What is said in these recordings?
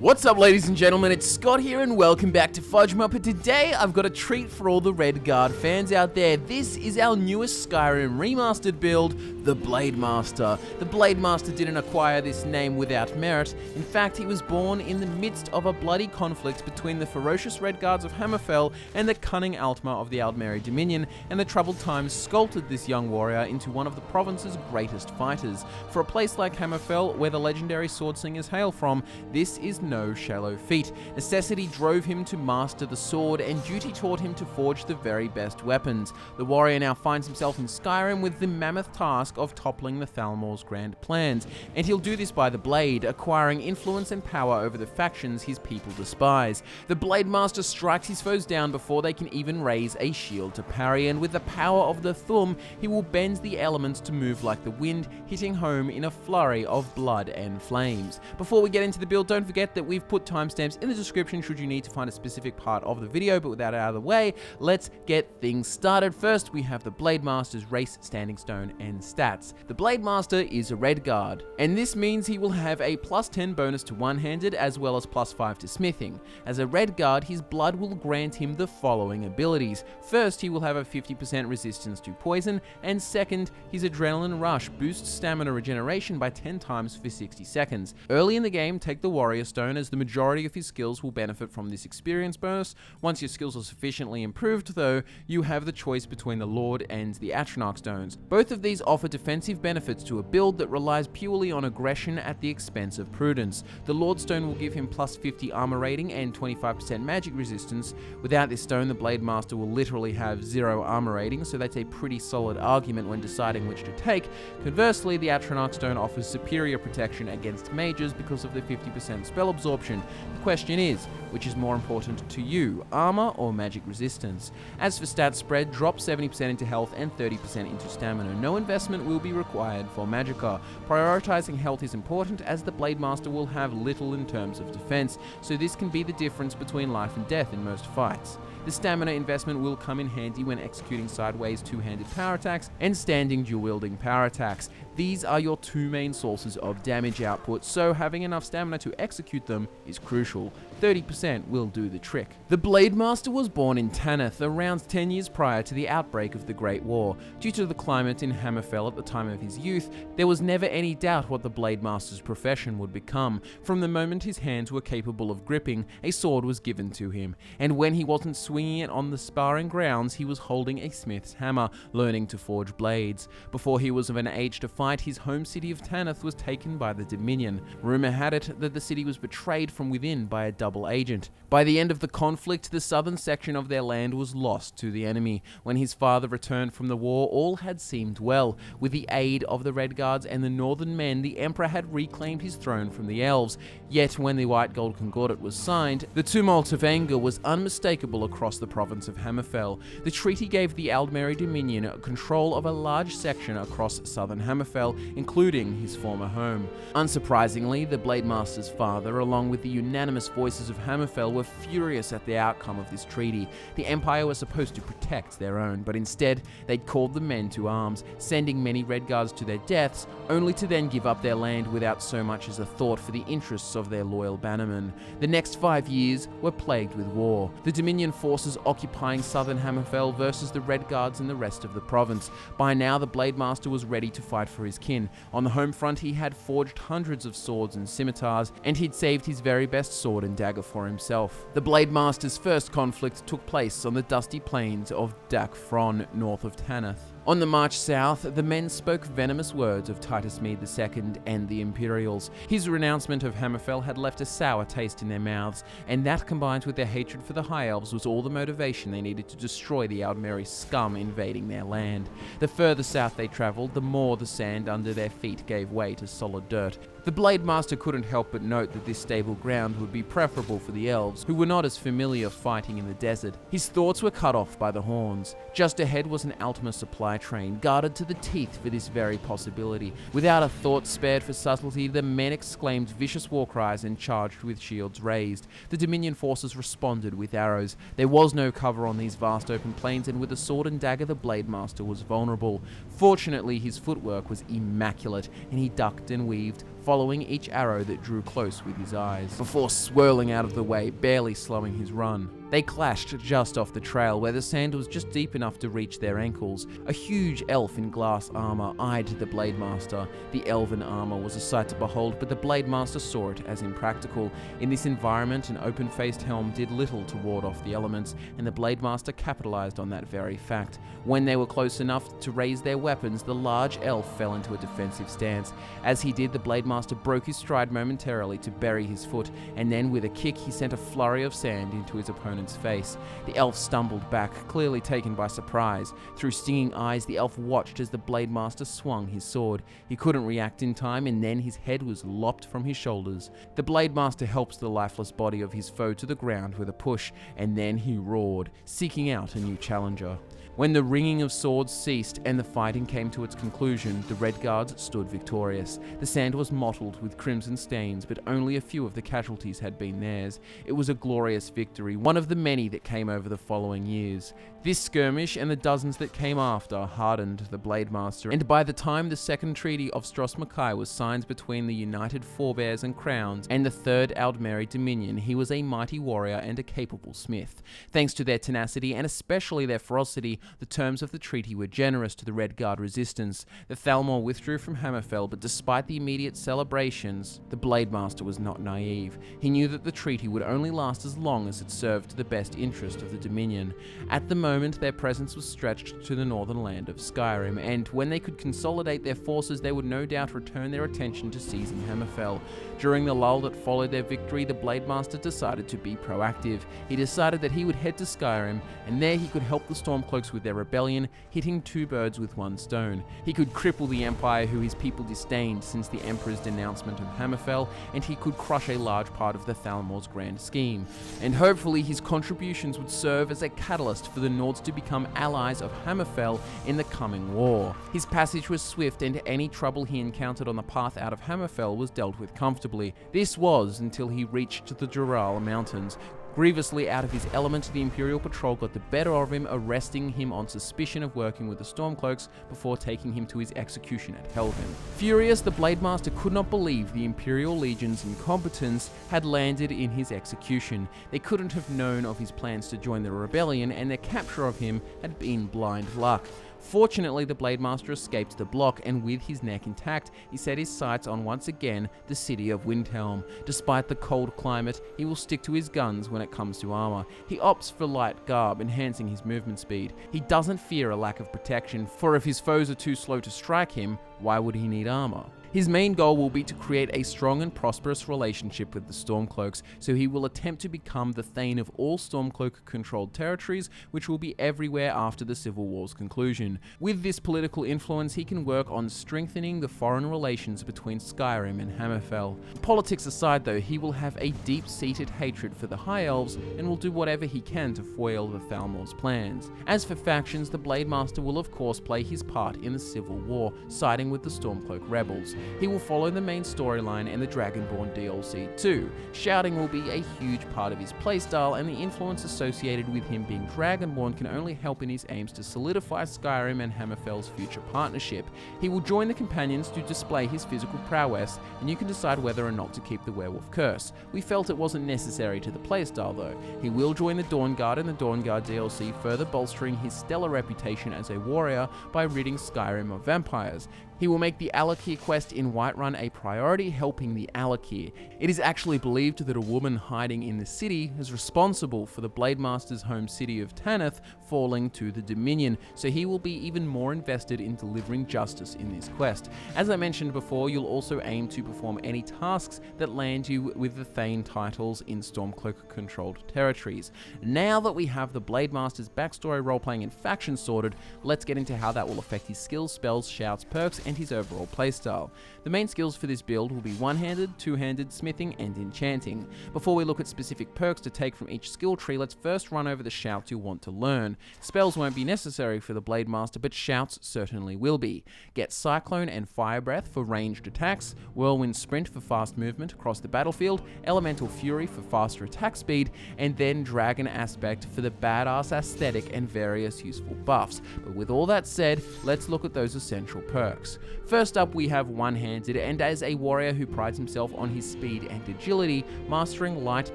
What's up, ladies and gentlemen, it's Scott here and welcome back to FudgeMuppet. Today I've got a treat for all the Redguard fans out there. This is our newest Skyrim remastered build, the Blademaster. The Blademaster didn't acquire this name without merit. In fact, he was born in the midst of a bloody conflict between the ferocious Redguards of Hammerfell and the cunning Altmer of the Aldmeri Dominion, and the troubled times sculpted this young warrior into one of the province's greatest fighters. For a place like Hammerfell, where the legendary swordsingers hail from, this is no shallow feat. Necessity drove him to master the sword, and duty taught him to forge the very best weapons. The warrior now finds himself in Skyrim with the mammoth task of toppling the Thalmor's grand plans, and he'll do this by the blade, acquiring influence and power over the factions his people despise. The Blademaster strikes his foes down before they can even raise a shield to parry, and with the power of the thumb, he will bend the elements to move like the wind, hitting home in a flurry of blood and flames. Before we get into the build, don't forget that we've put timestamps in the description should you need to find a specific part of the video, but without it out of the way, let's get things started. First, we have the Blademaster's race, standing stone, and stats. The Blademaster is a Redguard, and this means he will have a plus 10 bonus to one-handed as well as plus 5 to smithing. As a Redguard, his blood will grant him the following abilities. First, he will have a 50% resistance to poison, and second, his Adrenaline Rush boosts stamina regeneration by 10 times for 60 seconds. Early in the game, take the Warrior Stone, as the majority of his skills will benefit from this experience bonus. Once your skills are sufficiently improved, though, you have the choice between the Lord and the Atronach Stones. Both of these offer defensive benefits to a build that relies purely on aggression at the expense of prudence. The Lord Stone will give him plus 50 armor rating and 25% magic resistance. Without this stone, the Blademaster will literally have 0 armor rating, so that's a pretty solid argument when deciding which to take. Conversely, the Atronach Stone offers superior protection against mages because of the 50% spell absorption. The question is, which is more important to you, armor or magic resistance? As for stat spread, drop 70% into health and 30% into stamina. No investment will be required for magicka. Prioritizing health is important, as the Blademaster will have little in terms of defense, so this can be the difference between life and death in most fights. The stamina investment will come in handy when executing sideways two-handed power attacks and standing dual-wielding power attacks. These are your two main sources of damage output, so having enough stamina to execute them is crucial. 30% will do the trick. The Blademaster was born in Tanith, around 10 years prior to the outbreak of the Great War. Due to the climate in Hammerfell at the time of his youth, there was never any doubt what the Blademaster's profession would become. From the moment his hands were capable of gripping, a sword was given to him, and when he wasn't swinging it on the sparring grounds, he was holding a smith's hammer, learning to forge blades. Before he was of an age to fight, his home city of Tanith was taken by the Dominion. Rumor had it that the city was betrayed from within by a double agent. By the end of the conflict, the southern section of their land was lost to the enemy. When his father returned from the war, all had seemed well. With the aid of the Redguards and the northern men, the Emperor had reclaimed his throne from the elves. Yet when the White Gold Concordat was signed, the tumult of anger was unmistakable across the province of Hammerfell. The treaty gave the Aldmeri Dominion control of a large section across southern Hammerfell, including his former home. Unsurprisingly, the Blademaster's father, along with the unanimous voices of Hammerfell, were furious at the outcome of this treaty. The Empire was supposed to protect their own, but instead they'd called the men to arms, sending many Redguards to their deaths, only to then give up their land without so much as a thought for the interests of their loyal bannermen. The next 5 years were plagued with war, the Dominion forces occupying southern Hammerfell versus the Redguards in the rest of the province. By now, the Blademaster was ready to fight for his kin. On the home front, he had forged hundreds of swords and scimitars, and he'd saved his very best sword and dagger for himself. The Blademaster's first conflict took place on the dusty plains of Dacfron, north of Tanith. On the march south, the men spoke venomous words of Titus Mede II and the Imperials. His renouncement of Hammerfell had left a sour taste in their mouths, and that combined with their hatred for the High Elves was all the motivation they needed to destroy the Aldmeri scum invading their land. The further south they travelled, the more the sand under their feet gave way to solid dirt. The Blademaster couldn't help but note that this stable ground would be preferable for the elves, who were not as familiar fighting in the desert. His thoughts were cut off by the horns. Just ahead was an Altmer supply train, guarded to the teeth for this very possibility. Without a thought spared for subtlety, the men exclaimed vicious war cries and charged with shields raised. The Dominion forces responded with arrows. There was no cover on these vast open plains, and with a sword and dagger, the Blademaster was vulnerable. Fortunately, his footwork was immaculate, and he ducked and weaved, following each arrow that drew close with his eyes, before swirling out of the way, barely slowing his run. They clashed just off the trail, where the sand was just deep enough to reach their ankles. A huge elf in glass armor eyed the Blademaster. The elven armor was a sight to behold, but the Blademaster saw it as impractical. In this environment, an open-faced helm did little to ward off the elements, and the Blademaster capitalized on that very fact. When they were close enough to raise their weapons, the large elf fell into a defensive stance. As he did, the Blademaster broke his stride momentarily to bury his foot, and then with a kick, he sent a flurry of sand into his opponent's face. The elf stumbled back, clearly taken by surprise. Through stinging eyes, the elf watched as the Blademaster swung his sword. He couldn't react in time, and then his head was lopped from his shoulders. The Blademaster helps the lifeless body of his foe to the ground with a push, and then he roared, seeking out a new challenger. When the ringing of swords ceased and the fighting came to its conclusion, the Red Guards stood victorious. The sand was mottled with crimson stains, but only a few of the casualties had been theirs. It was a glorious victory, one of the many that came over the following years. This skirmish and the dozens that came after hardened the Blademaster, and by the time the Second Treaty of Stros-Makai was signed between the United Forebears and Crowns and the Third Aldmeri Dominion, he was a mighty warrior and a capable smith. Thanks to their tenacity and especially their ferocity, the terms of the treaty were generous to the Red Guard resistance. The Thalmor withdrew from Hammerfell, but despite the immediate celebrations, the Blademaster was not naive. He knew that the treaty would only last as long as it served the best interest of the Dominion. At the moment, their presence was stretched to the northern land of Skyrim, and when they could consolidate their forces, they would no doubt return their attention to seizing Hammerfell. During the lull that followed their victory, the Blademaster decided to be proactive. He decided that he would head to Skyrim, and there he could help the Stormcloaks with their rebellion, hitting two birds with one stone. He could cripple the Empire, who his people disdained since the Emperor's denouncement of Hammerfell, and he could crush a large part of the Thalmor's grand scheme. And hopefully his contributions would serve as a catalyst for the Nords to become allies of Hammerfell in the coming war. His passage was swift, and any trouble he encountered on the path out of Hammerfell was dealt with comfortably. This was until he reached the Dural Mountains. Grievously out of his element, the Imperial Patrol got the better of him, arresting him on suspicion of working with the Stormcloaks before taking him to his execution at Helgen. Furious, the Blademaster could not believe the Imperial Legion's incompetence had landed in his execution. They couldn't have known of his plans to join the rebellion, and their capture of him had been blind luck. Fortunately, the Blademaster escaped the block, and with his neck intact, he set his sights on once again the city of Windhelm. Despite the cold climate, he will stick to his guns when it comes to armor. He opts for light garb, enhancing his movement speed. He doesn't fear a lack of protection, for if his foes are too slow to strike him, why would he need armor? His main goal will be to create a strong and prosperous relationship with the Stormcloaks, so he will attempt to become the Thane of all Stormcloak-controlled territories, which will be everywhere after the Civil War's conclusion. With this political influence, he can work on strengthening the foreign relations between Skyrim and Hammerfell. Politics aside though, he will have a deep-seated hatred for the High Elves, and will do whatever he can to foil the Thalmor's plans. As for factions, the Blademaster will of course play his part in the Civil War, siding with the Stormcloak rebels. He will follow the main storyline and the Dragonborn DLC too. Shouting will be a huge part of his playstyle, and the influence associated with him being Dragonborn can only help in his aims to solidify Skyrim and Hammerfell's future partnership. He will join the companions to display his physical prowess, and you can decide whether or not to keep the werewolf curse. We felt it wasn't necessary to the playstyle though. He will join the Dawnguard and the Dawnguard DLC, further bolstering his stellar reputation as a warrior by ridding Skyrim of vampires. He will make the Alakir quest in Whiterun a priority, helping the Alakir. It is actually believed that a woman hiding in the city is responsible for the Blademaster's home city of Tanith falling to the Dominion, so he will be even more invested in delivering justice in this quest. As I mentioned before, you'll also aim to perform any tasks that land you with the Thane titles in Stormcloak-controlled territories. Now that we have the Blademaster's backstory, roleplaying, and faction sorted, let's get into how that will affect his skills, spells, shouts, perks, and his overall playstyle. The main skills for this build will be one-handed, two-handed, smithing, and enchanting. Before we look at specific perks to take from each skill tree, let's first run over the shouts you'll want to learn. Spells won't be necessary for the Blademaster, but shouts certainly will be. Get Cyclone and Fire Breath for ranged attacks, Whirlwind Sprint for fast movement across the battlefield, Elemental Fury for faster attack speed, and then Dragon Aspect for the badass aesthetic and various useful buffs. But with all that said, let's look at those essential perks. skills. First up, we have one-handed, and as a warrior who prides himself on his speed and agility, mastering light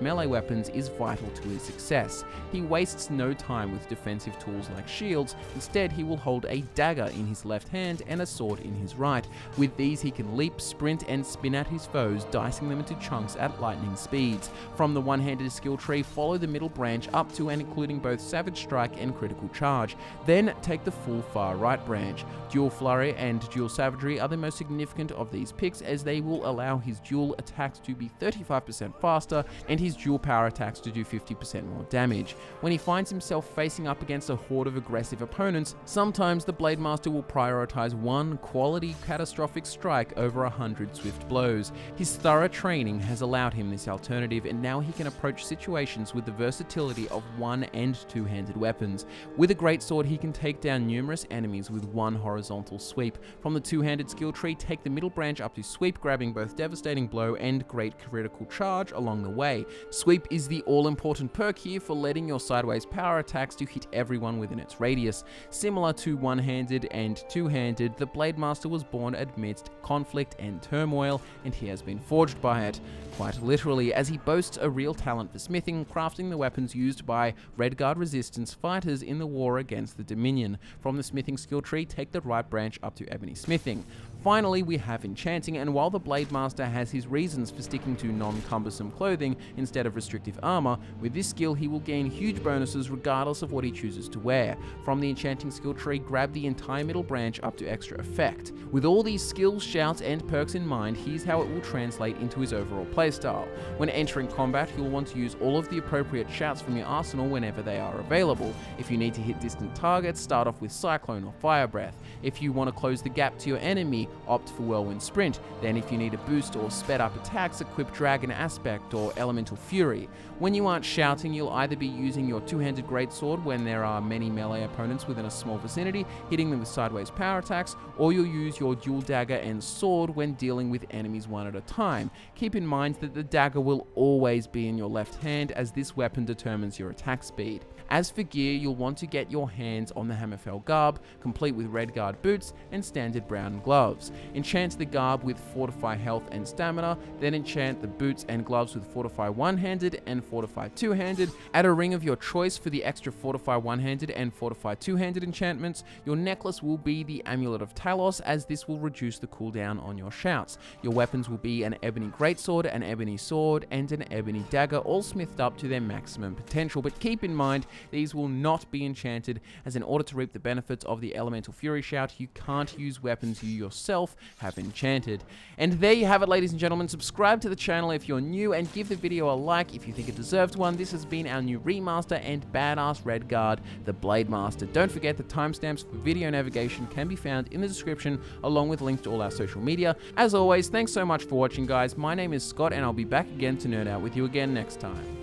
melee weapons is vital to his success. He wastes no time with defensive tools like shields. Instead, he will hold a dagger in his left hand and a sword in his right. With these, he can leap, sprint, and spin at his foes, dicing them into chunks at lightning speeds. From the one-handed skill tree, follow the middle branch up to and including both Savage Strike and Critical Charge. Then take the full far right branch. Dual Flurry and Dual Savagery are the most significant of these picks, as they will allow his dual attacks to be 35% faster and his dual power attacks to do 50% more damage. When he finds himself facing up against a horde of aggressive opponents, sometimes the Blademaster will prioritize one quality catastrophic strike over 100 swift blows. His thorough training has allowed him this alternative, and now he can approach situations with the versatility of one and two-handed weapons. With a greatsword, he can take down numerous enemies with one horizontal sweep. From the two-handed skill tree, take the middle branch up to sweep, grabbing both devastating blow and great critical charge along the way. Sweep is the all-important perk here for letting your sideways power attacks to hit everyone within its radius. Similar to one-handed and two-handed, the Blademaster was born amidst conflict and turmoil, and he has been forged by it. Quite literally, as he boasts a real talent for smithing, crafting the weapons used by Redguard Resistance fighters in the war against the Dominion. From the smithing skill tree, take the right branch up to ebony smithing. Finally, we have enchanting, and while the Blademaster has his reasons for sticking to non-cumbersome clothing instead of restrictive armor, with this skill he will gain huge bonuses regardless of what he chooses to wear. From the enchanting skill tree, grab the entire middle branch up to extra effect. With all these skills, shouts, and perks in mind, here's how it will translate into his overall playstyle. When entering combat, you'll want to use all of the appropriate shouts from your arsenal whenever they are available. If you need to hit distant targets, start off with Cyclone or Fire Breath. If you want to close the gap to your enemy, opt for Whirlwind Sprint. Then if you need a boost or sped up attacks, equip Dragon Aspect or Elemental Fury. When you aren't shouting, you'll either be using your two-handed greatsword when there are many melee opponents within a small vicinity, hitting them with sideways power attacks, or you'll use your dual dagger and sword when dealing with enemies one at a time. Keep in mind that the dagger will always be in your left hand, as this weapon determines your attack speed. As for gear, you'll want to get your hands on the Hammerfell Garb, complete with Redguard boots and standard brown gloves. Enchant the garb with Fortify Health and Stamina, then enchant the boots and gloves with Fortify one-handed and Fortify two-handed. Add a ring of your choice for the extra Fortify one-handed and Fortify two-handed enchantments. Your necklace will be the Amulet of Talos, as this will reduce the cooldown on your shouts. Your weapons will be an ebony greatsword, an ebony sword, and an ebony dagger, all smithed up to their maximum potential. But keep in mind, these will not be enchanted, as in order to reap the benefits of the Elemental Fury shout, you can't use weapons you yourself have enchanted. And there you have it, ladies and gentlemen. Subscribe to the channel if you're new, and give the video a like if you think it deserves one. This has been our new remaster and badass Redguard, the Blademaster. Don't forget the timestamps for video navigation can be found in the description, along with links to all our social media. As always, thanks so much for watching, guys. My name is Scott, and I'll be back again to nerd out with you again next time.